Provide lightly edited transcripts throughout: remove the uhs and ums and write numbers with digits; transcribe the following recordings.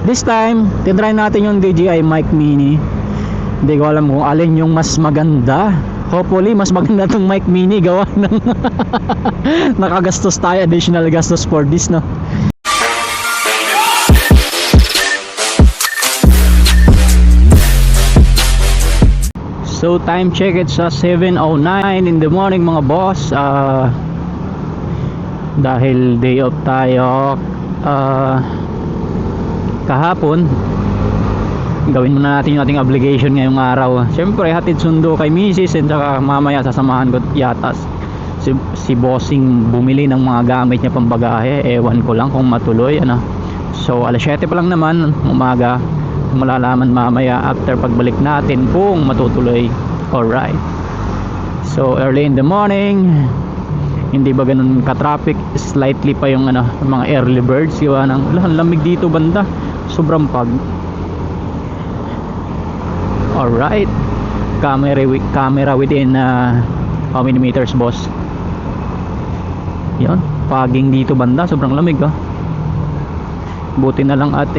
This time, tinry natin yung DJI Mic Mini. Hindi ko alam kung alin yung mas maganda. Hopefully, mas maganda tong Mic Mini gawa ng nakagastos tayo, additional gastos for this, no? So time check, it's 7:09 in the morning mga boss. Dahil day off tayo kahapon, gawin muna natin yung ating obligation ngayong araw. Siyempre hatid sundo kay Mrs. and saka mamaya sasamahan ko yata si bossing bumili ng mga gamit niya pambagahe. Ewan ko lang kung matuloy ano. So alas 7 pa lang naman umaga, malalaman mamaya after pagbalik natin kung matutuloy. Alright, so early in the morning, hindi ba ganun ka-traffic, slightly pa yung ano, mga early birds, gawa ng lamig dito banda, sobrang pag. Alright, camera within how many meters boss? Yun, paging dito banda, sobrang lamig buti na lang at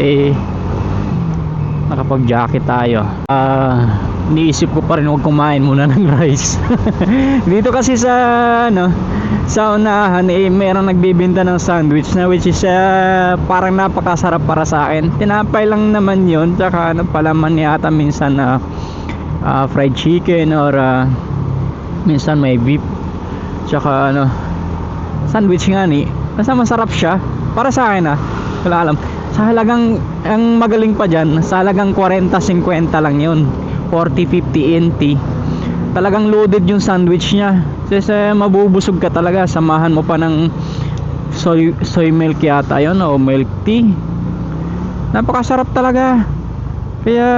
nakapag jacket tayo. Iniisip ko pa rin huwag kumain muna ng rice. Dito kasi sa ano, sa unahan mayroong nagbibenta ng sandwich na which is parang napakasarap para sa akin. Tinapay lang naman yun, tsaka ano, palaman yata minsan fried chicken or minsan may beef, tsaka ano, sandwich nga ni. Basta masarap siya para sa akin wala alam. Sa halagang, ang magaling pa dyan, sa halagang 40-50 lang yun, 40-50 NT. Talagang loaded yung sandwich nya. Kasi mabubusog ka talaga. Samahan mo pa ng soy milk yata yun, o milk tea. Napakasarap talaga. Kaya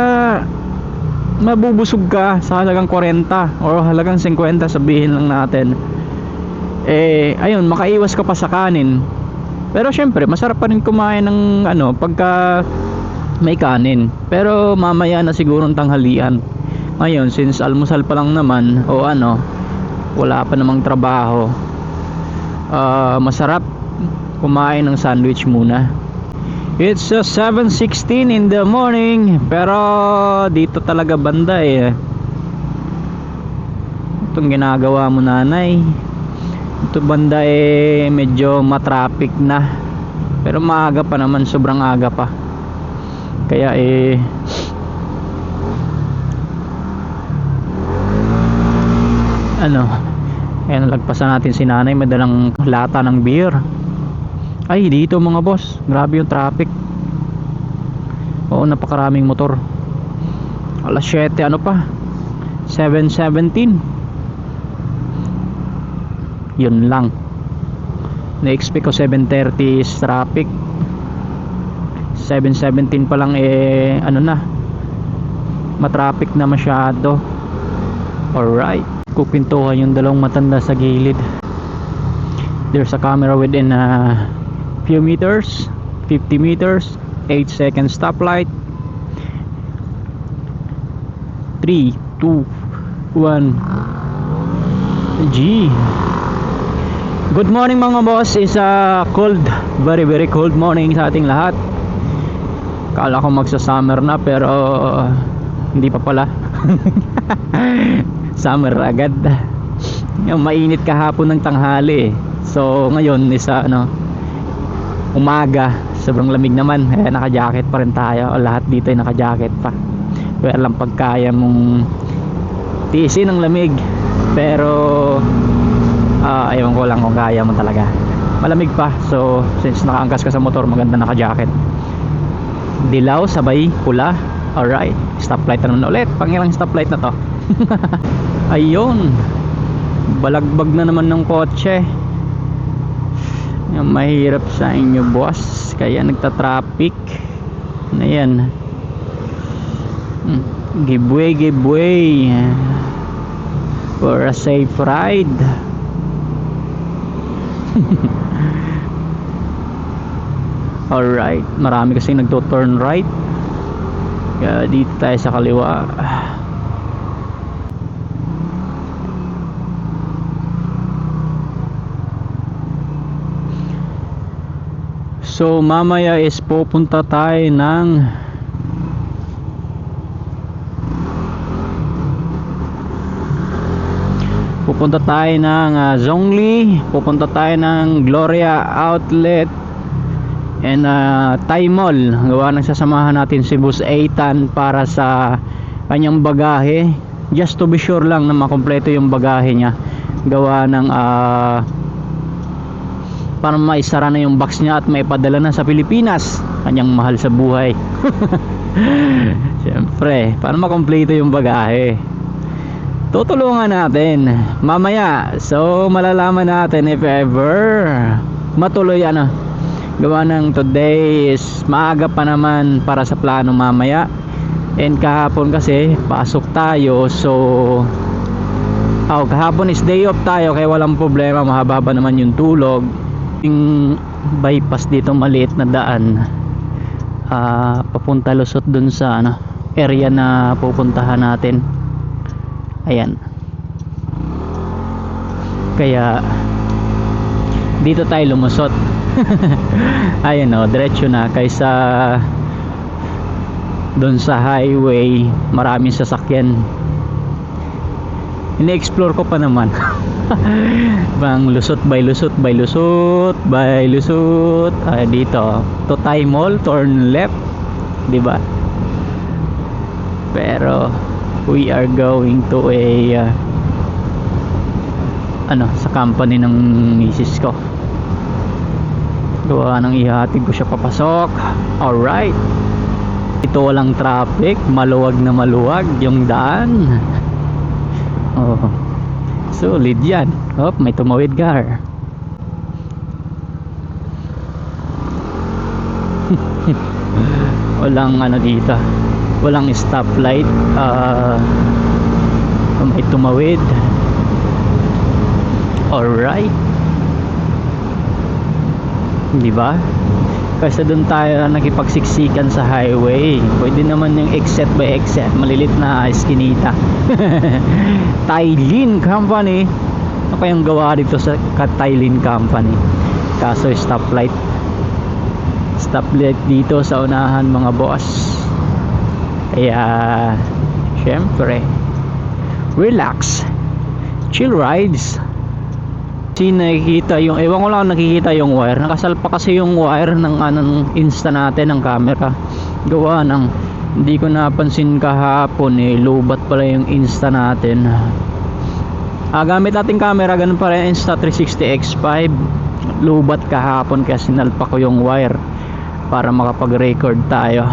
mabubusog ka sa halagang 40 o halagang 50, sabihin lang natin. Ayun, makaiwas ka pa sa kanin. Pero syempre masarap pa rin kumain ng ano pagka may kanin. Pero mamaya na siguro ng tanghalian. Ngayon since almusal pa lang naman o ano, wala pa namang trabaho, masarap kumain ng sandwich muna. It's 7:16 in the morning, pero dito talaga banda itong ginagawa mo nanay. Ito banda medyo matraffic na, pero maaga pa naman, sobrang aga pa. Kaya ano, nalagpasan natin si nanay, madalang lata ng beer. Ay dito mga boss, grabe yung traffic. Oo, napakaraming motor. Alas 7 ano pa, 7:17. Yun lang, na-expect ko 7:30 is traffic. 7:17 pa lang ano na, matraffic na masyado. Alright, kupintuhan yung dalawang matanda sa gilid. There's a camera within few meters, 50 meters, 8 second stoplight. 3, 2, 1 G. Good morning mga boss. Is cold, very very cold morning sa ating lahat. Kala ko magsa-summer na pero hindi pa pala. Summer agad. Yung mainit kahapon ng tanghali. So ngayon is ano, umaga, sobrang lamig naman. Naka-jacket pa rin tayo. Lahat dito ay naka-jacket pa. Pero lang pagkaya mong tiisin ng lamig. Pero ayaw ko lang kung kaya mo talaga. Malamig pa. So since nakaangkas ka sa motor, maganda naka-jacket. Dilaw sabay pula. Alright, stoplight na naman ulit. Pangilang stoplight na to. Ayun, balagbag na naman ng kotse. Yung mahirap sa inyo boss, kaya nagta-traffic na yan. Give way for a safe ride. Alright, marami kasi nagto-turn right, kaya dito tayo sa kaliwa. So mamaya is pupunta tayo ng Zhongli, pupunta tayo ng Gloria Outlet and Thai Mall. Gawa ng sasamahan natin si Boss Ethan para sa kanyang bagahe, just to be sure lang na makompleto yung bagahe niya. Gawa ng para maisara na yung box niya at maipadala na sa Pilipinas, kanyang mahal sa buhay. Siyempre, para makompleto yung bagahe, tutulungan natin mamaya. So malalaman natin if ever matuloy gawa ng today is maaga pa naman para sa plano mamaya, and kahapon kasi pasok tayo. So kahapon is day off tayo, kaya walang problema, mahaba naman yung tulog. Yung bypass dito, maliit na daan papunta lusot dun sa area na pupuntahan natin. Ayan, kaya dito tayo lumusot. Ayan diretso na, kaysa dun sa highway maraming sasakyan. Ini-explore ko pa naman. Bang lusot by lusot by lusot by lusot. Dito to Thai Mall, turn left, di ba? Pero we are going to a sa company ng misis ko. Gawa nang ihatid ko siya papasok. Alright, ito walang traffic, maluwag na maluwag yung daan. Solid yan. May tumawid car. Walang dito, walang stoplight. May tumawid. Alright, diba? Kasi doon tayo nakipagsiksikan sa highway. Pwede naman yung exit by exit, malilit na eskinita. Thailand Company. Ano kayang gawa dito sa Thailand Company? Kaso stoplight dito sa unahan, mga boss. Kaya syempre relax, chill rides. Nakikita yung, ewan ko lang, nakikita yung wire, nakasalpa kasi yung wire ng Insta natin, ng camera. Gawa ng hindi ko napansin kahapon, lubat pala yung Insta natin. Gamit natin camera, ganun pala yung Insta360 X5. Lubat kahapon kaya sinalpa ko yung wire para makapag-record tayo.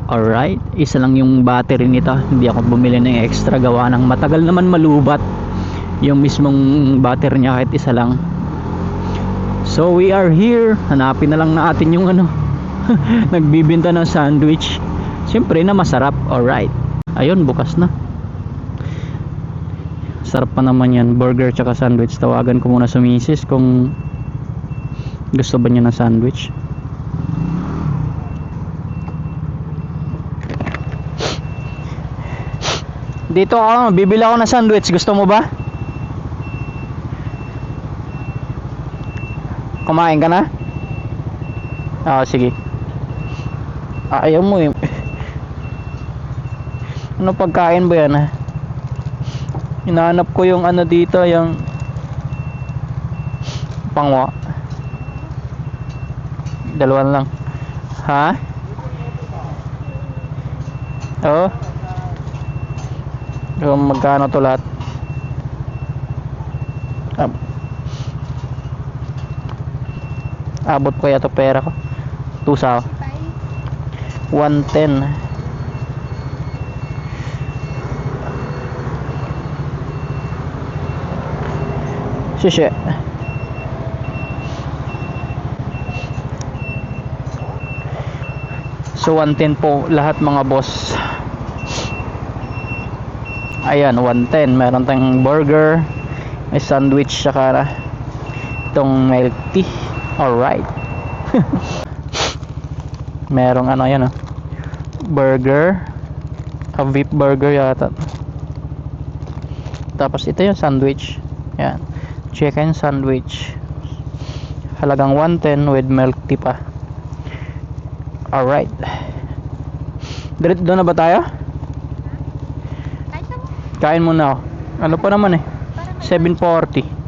Alright, isa lang yung battery nito, hindi ako bumili ng extra. Gawa ng matagal naman malubat yung mismong battery niya kahit isa lang. So we are here, hanapin na lang natin yung nagbibinta ng sandwich, siyempre na masarap. Alright, ayun, bukas na. Sarap pa naman yan, burger tsaka sandwich. Tawagan ko muna sa misis kung gusto ba niya ng sandwich. Dito ako, bibili ako ng sandwich, gusto mo ba? Kumain ka na? Sige. Ayaw mo eh. Ano pagkain ba yan Hinahanap ko yung dito, yung pangwa. Dalawan lang. Ha? Yung magkano to lahat? Abot ko yato pera ko. 2,000. 110. Shishe. So 110 po lahat, mga boss. Ayan, 110. Meron tayong burger, may sandwich, saka itong milk tea. Alright. Merong yan burger, beef burger yata. Tapos ito yung sandwich. Yan, chicken sandwich. Halagang 110 with milk tea pa. Alright. Diretso na ba tayo? Kain muna ako. Ano pa naman eh? 7:40.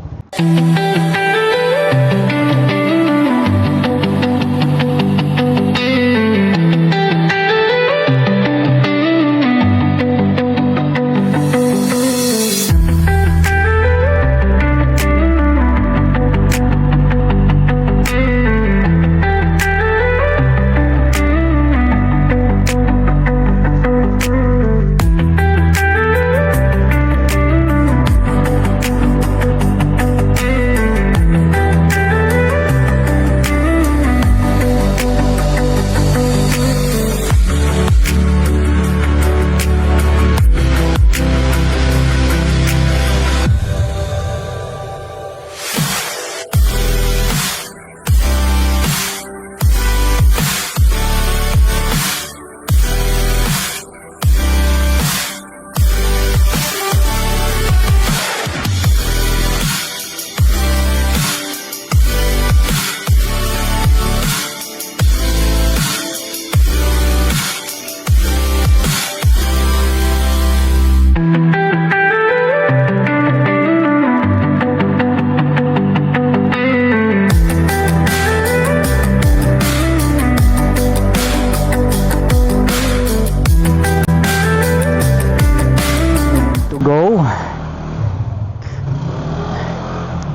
Go.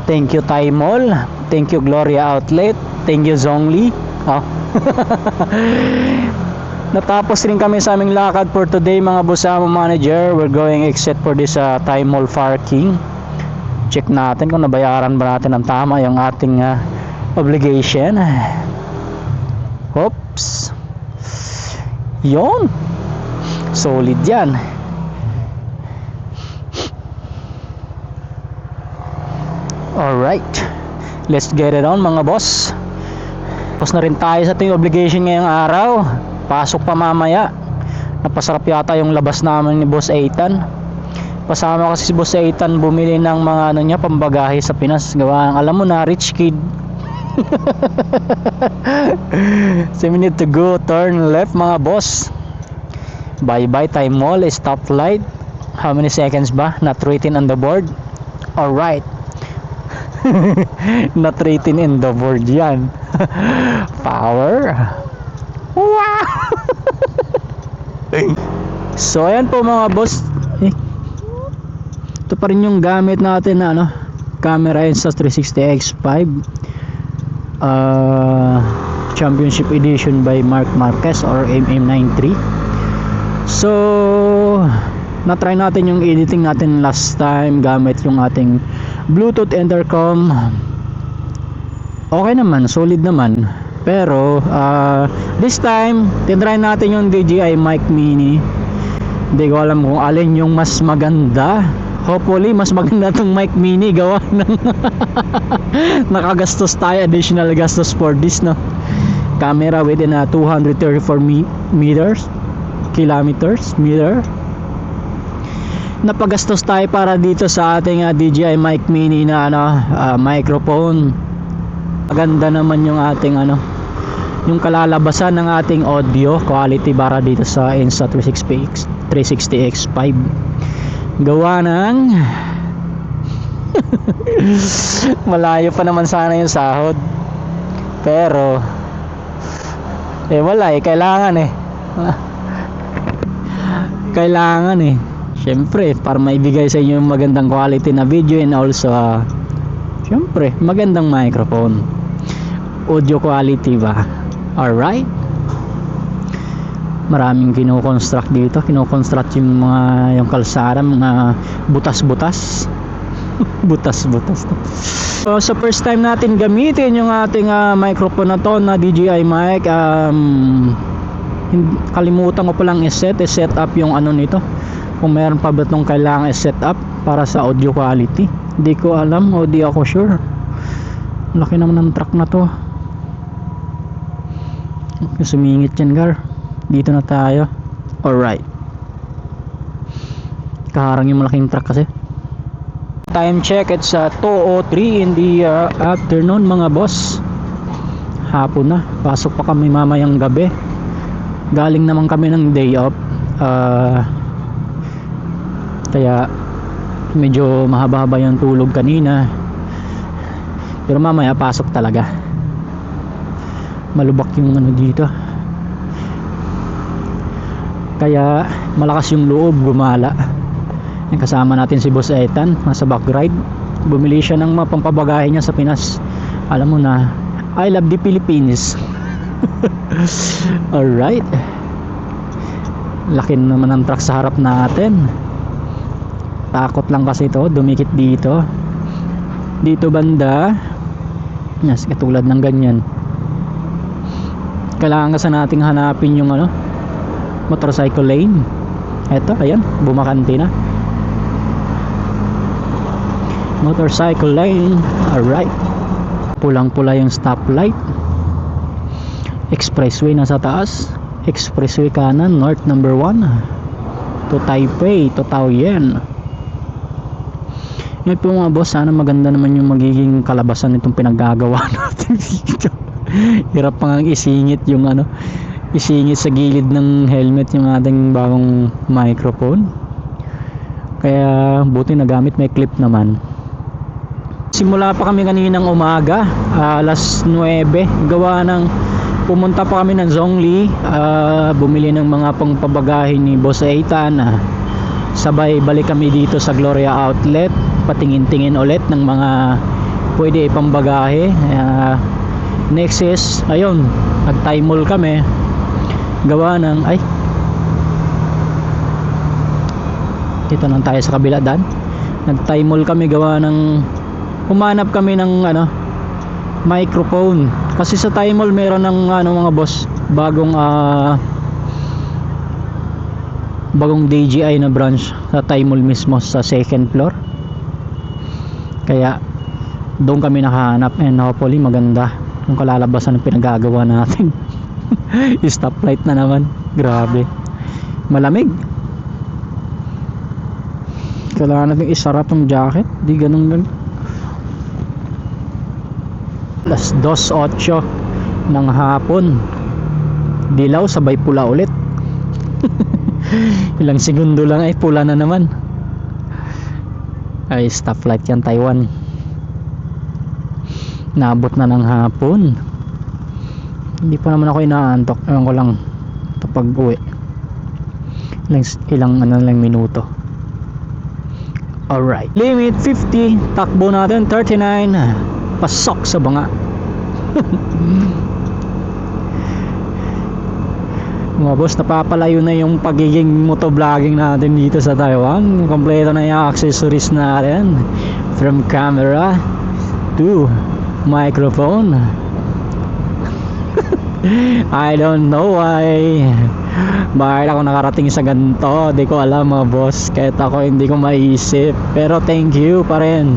Thank you Thai Mall. Thank you Gloria Outlet. Thank you Zongli. Oh. Natapos rin kami sa aming lakad for today mga Busama manager. We're going exit for this Thai Mall parking. Check natin kung nabayaran ba natin ng tama yung ating obligation. Oops. Yon. Solid yan. Alright, let's get it on mga boss. Tapos na rin tayo sa ating obligation ngayong araw. Pasok pa mamaya. Napasarap yata yung labas namin ni Boss Eitan. Pasama kasi si Boss Eitan bumili ng mga ano niya, pambagahe sa Pinas. Gawa, alam mo na, rich kid. So we need to go, turn left mga boss. Bye bye Thai Mall, stoplight. How many seconds ba? Not written on the board. Alright. Not written in the board yan. Power. Wow. So ayan po mga boss. Ito pa rin yung gamit natin na ano, camera Insta360 X5 Championship Edition by Marc Marquez or MM93. So na-try natin yung editing natin last time gamit yung ating Bluetooth intercom. Okay naman, solid naman. Pero this time tinry natin yung DJI Mic Mini. Hindi ko alam kung alin yung mas maganda. Hopefully mas maganda tong Mic Mini gawa ng nakagastos tayo, additional gastos for this, no? Camera within 234 kilometers meter. Napagastos tayo para dito sa ating DJI Mic Mini na microphone. Maganda naman yung ating yung kalalabasan ng ating audio quality para dito sa Insta360 X5. Gawa ng malayo pa naman sana yung sahod. Pero wala kailangan kailangan syempre para maibigay sa inyo yung magandang quality na video and also syempre magandang microphone, audio quality ba. Alright, maraming kino-construct dito, kino-construct yung kalsada, mga butas-butas. Butas-butas. So sa first time natin gamitin yung ating microphone na to na DJI mic, kalimutan ko palang set up yung nito, kung meron pa ba itong kailangan i-set up para sa audio quality. Hindi ko alam o di ako sure. Laki naman ng truck na to. Sumingit yan gar. Dito na tayo. Alright, kaharang yung malaking truck kasi. Time check, it's 2:03 in the afternoon mga boss. Hapon na, pasok pa kami mamayang gabi. Galing naman kami ng day off, kaya medyo mahaba-haba yung tulog kanina. Pero mamaya pasok talaga. Malubak yung ano dito, kaya malakas yung loob gumala. Kasama natin si Boss Ethan, nasa back ride. Bumili siya ng mga pampabagahe niya sa Pinas. Alam mo na, I love the Philippines. Alright, laki naman ng truck sa harap natin. Takot lang kasi ito, dumikit dito. Dito banda, yes, katulad ng ganyan. Kailangan kasi nating hanapin yung ano, motorcycle lane. Eto, ayan, bumakanti na. Motorcycle lane. Alright, pulang-pula yung stoplight. Expressway nasa taas. Expressway kanan, north number 1 to Taipei, to Taoyuan. Yun po mga boss, sana maganda naman yung magiging kalabasan nitong pinaggagawa natin dito. Hirap pa nga isingit yung ano, isingit sa gilid ng helmet yung ating bagong microphone. Kaya buti nagamit, may clip naman. Simula pa kami kaninang umaga, alas 9, gawa ng pumunta pa kami ng Zhongli, bumili ng mga pangpabagahe ni Boss Ethan. Sabay balik kami dito sa Gloria Outlet, patingin-tingin ulit ng mga pwede ipambagahe. Next is, ayun, nag-time mall kami, gawa ng, ay, dito nang tayo sa kabila dan. Nag-time mall kami, gawa ng humanap kami ng ano, microphone. Kasi sa time mall meron ng ano mga boss, bagong DJI na branch sa time mall mismo sa second floor. Kaya doon kami nakahanap, and hopefully maganda yung kalalabasan ng pinagagawa natin. Stoplight na naman, grabe, malamig. Kailangan natin isarap yung jacket, di ganun lang. Alas 2:08 ng hapon, dilaw sabay pula ulit. Ilang segundo lang ay pula na naman. Ay, stoplight yan, Taiwan. Naabot na ng hapon. Hindi pa naman ako inaantok. Ewan ko lang kapag uwi, ilang minuto. Alright, limit 50, takbo natin 39, pasok sa banga. Mga boss, napapalayo na yung pagiging motovlogging natin dito sa Taiwan. Kompleto na yung accessories natin, from camera to microphone. I don't know why, bakit ako nakarating sa ganito, di ko alam mga boss. Kahit ako hindi ko maisip, pero thank you pa rin.